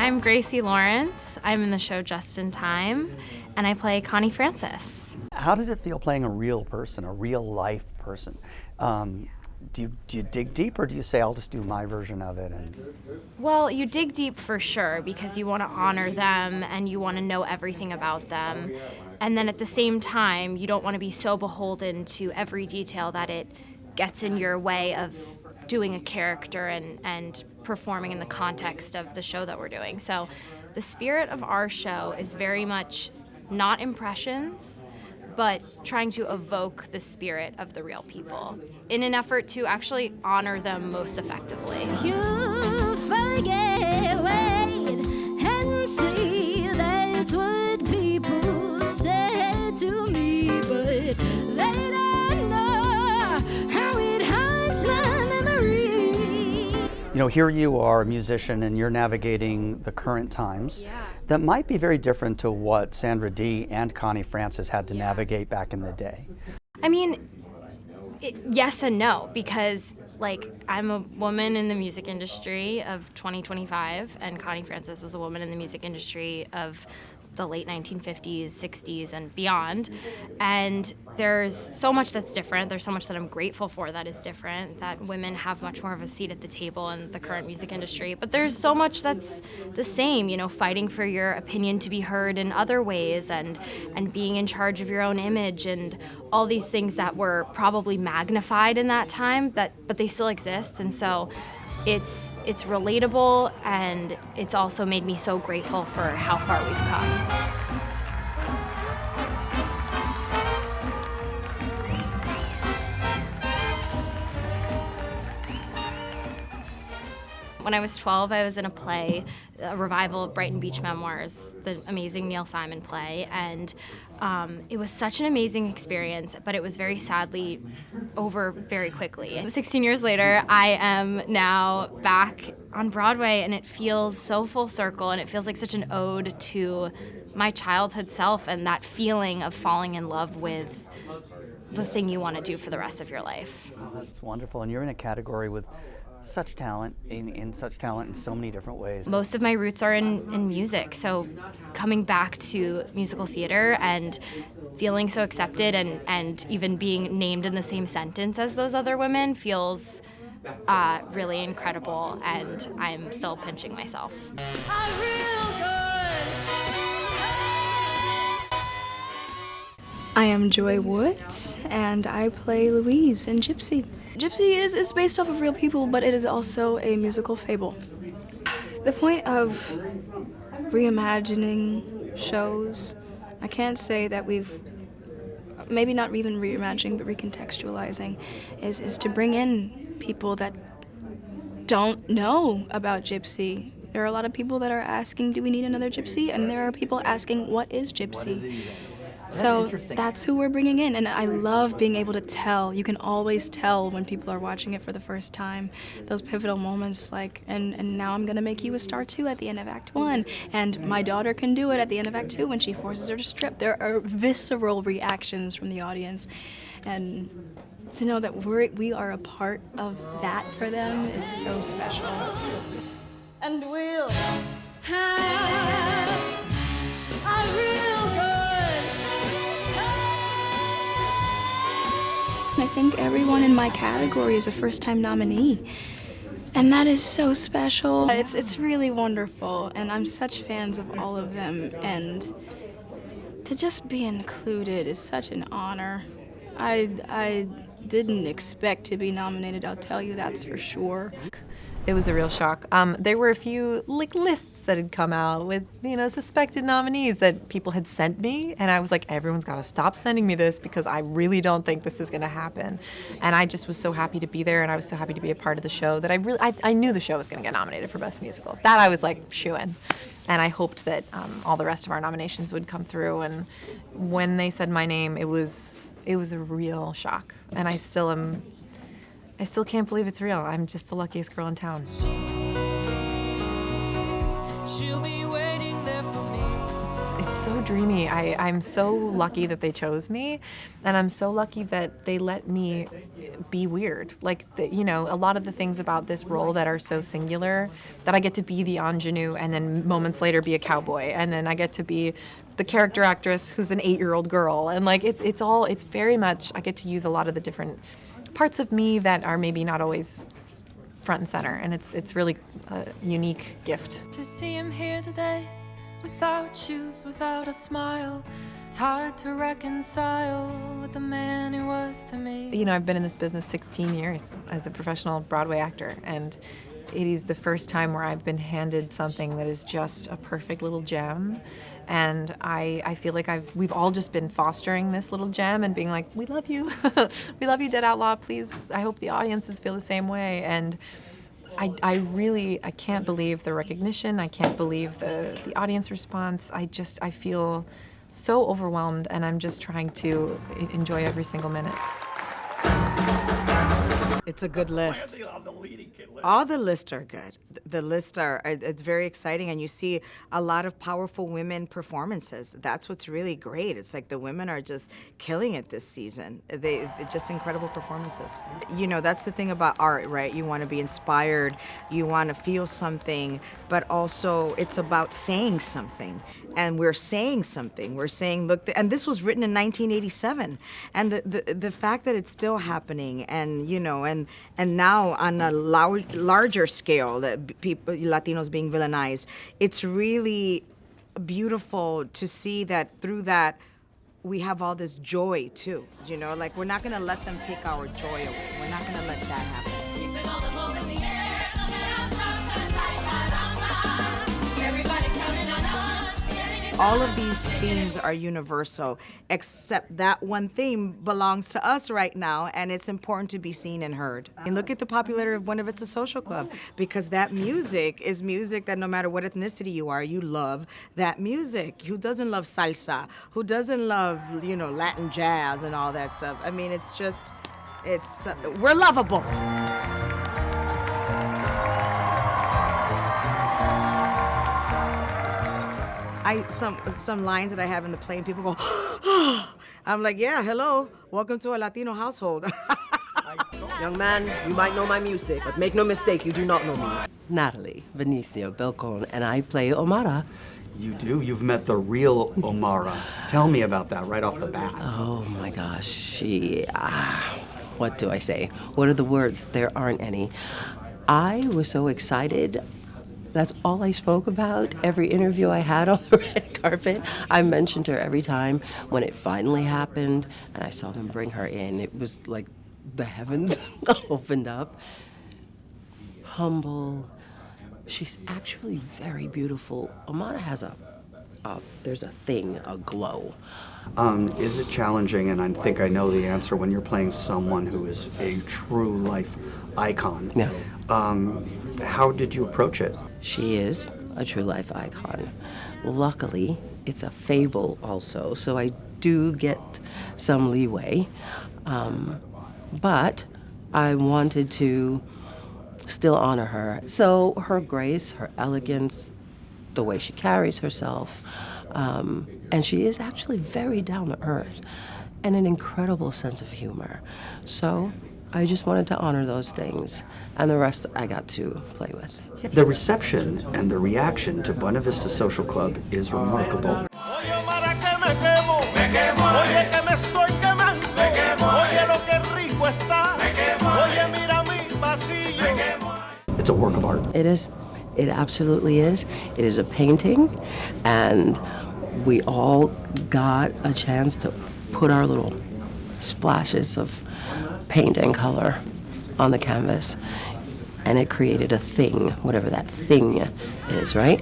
I'm Gracie Lawrence. I'm in the show Just in Time, and I play Connie Francis. How does it feel playing a real person, a real life person? Do you dig deep, or do you say, I'll just do my version of it? Well, you dig deep for sure because you want to honor them and you want to know everything about them. And then at the same time, you don't want to be so beholden to every detail that it gets in your way of doing a character and performing in the context of the show that we're doing. So the spirit of our show is very much not impressions, but trying to evoke the spirit of the real people in an effort to actually honor them most effectively. You forget, wait, and see, that's what people say to me, but they don't know how it haunts my memory. You know, here you are, a musician, and you're navigating the current times that might be very different to what Sandra Dee and Connie Francis had to navigate back in the day. I mean, yes and no, because I'm a woman in the music industry of 2025, and Connie Francis was a woman in the music industry of the late 1950s, 60s, and beyond. And there's so much that's different. There's so much that I'm grateful for that is different, that women have much more of a seat at the table in the current music industry. But there's so much that's the same, you know, fighting for your opinion to be heard in other ways and being in charge of your own image and all these things that were probably magnified in that time, but they still exist. And so it's relatable, and it's also made me so grateful for how far we've come. When I was 12, I was in a play, a revival of Brighton Beach Memoirs, the amazing Neil Simon play, and it was such an amazing experience, but it was very sadly over very quickly. 16 years later, I am now back on Broadway, and it feels so full circle, and it feels like such an ode to my childhood self and that feeling of falling in love with the thing you want to do for the rest of your life. Oh, that's wonderful, and you're in a category with such talent, in such talent in so many different ways. Most of my roots are in music, so coming back to musical theater and feeling so accepted and even being named in the same sentence as those other women feels really incredible, and I'm still pinching myself. I am Joy Woods, and I play Louise in Gypsy. Gypsy is based off of real people, but it is also a musical fable. The point of reimagining shows, I can't say that we've, maybe not even reimagining, but recontextualizing, is to bring in people that don't know about Gypsy. There are a lot of people that are asking, do we need another Gypsy? And there are people asking, what is Gypsy? So that's who we're bringing in, and I love being able to tell. You can always tell when people are watching it for the first time, those pivotal moments and now I'm gonna make you a star too at the end of Act 1, and my daughter can do it at the end of Act 2 when she forces her to strip. There are visceral reactions from the audience, and to know that we are a part of that for them is so special. And we'll have a real good time. I think everyone in my category is a first-time nominee, and that is so special. It's really wonderful, and I'm such fans of all of them, and to just be included is such an honor. I didn't expect to be nominated, I'll tell you, that's for sure. It was a real shock. There were a few lists that had come out with, suspected nominees that people had sent me, and I was like, everyone's got to stop sending me this because I really don't think this is going to happen. And I just was so happy to be there, and I was so happy to be a part of the show that I knew the show was going to get nominated for Best Musical. That I was like shoo-in. And I hoped that all the rest of our nominations would come through, and when they said my name, it was a real shock, and I still can't believe it's real. I'm just the luckiest girl in town. She'll be waiting there for me. it's so dreamy. I'm so lucky that they chose me, and I'm so lucky that they let me be weird. Like, you know, a lot of the things about this role that are so singular, that I get to be the ingenue and then moments later be a cowboy, and then I get to be the character actress who's an 8-year-old girl, and like it's very much, I get to use a lot of the different parts of me that are maybe not always front and center, and it's really a unique gift. To see him here today, without shoes, without a smile, it's hard to reconcile with the man he was to me. You know, I've been in this business 16 years as a professional Broadway actor, and it is the first time where I've been handed something that is just a perfect little gem. And I feel like we've all just been fostering this little gem and being like, we love you. We love you, Dead Outlaw, please. I hope the audiences feel the same way. And I can't believe the recognition. I can't believe the audience response. I feel so overwhelmed, and I'm just trying to enjoy every single minute. It's a good list. All the lists are good. The lists it's very exciting, and you see a lot of powerful women performances. That's what's really great. It's like the women are just killing it this season. They're just incredible performances. You know, that's the thing about art, right? You want to be inspired, you want to feel something, but also it's about saying something. And we're saying something. We're saying, look, and this was written in 1987, and the fact that it's still happening, and you know, and now on a larger scale, that people, Latinos being villainized, it's really beautiful to see that through that we have all this joy too. You know, like we're not gonna let them take our joy away. We're not gonna let that happen. All of these themes are universal, except that one theme belongs to us right now, and it's important to be seen and heard. And look at the popularity of Buena Vista Social Club, because that music is music that no matter what ethnicity you are, you love that music. Who doesn't love salsa? Who doesn't love, you know, Latin jazz and all that stuff? I mean, it's just, we're lovable. Some lines that I have in the play, and people go, oh. I'm like, yeah, hello, welcome to a Latino household. Young man, you might know my music, but make no mistake, you do not know me. Natalie Benicio Belcon, and I play Omara. You do? You've met the real Omara. Tell me about that right off the bat. Oh my gosh, what do I say? What are the words? There aren't any. I was so excited. That's all I spoke about. Every interview I had on the red carpet, I mentioned her every time. When it finally happened and I saw them bring her in, it was like the heavens opened up. Humble. She's actually very beautiful. Omara has there's a thing, a glow. Is it challenging, and I think I know the answer, when you're playing someone who is a true life icon? Yeah. How did you approach it? She is a true life icon. Luckily, it's a fable also, so I do get some leeway. But I wanted to still honor her. So her grace, her elegance, the way she carries herself, and she is actually very down to earth and an incredible sense of humor. So I just wanted to honor those things, and the rest I got to play with. The reception and the reaction to Buena Vista Social Club is remarkable. It's a work of art. It is. It absolutely is. It is a painting, and we all got a chance to put our little splashes of paint and color on the canvas, and it created a thing, whatever that thing is, right?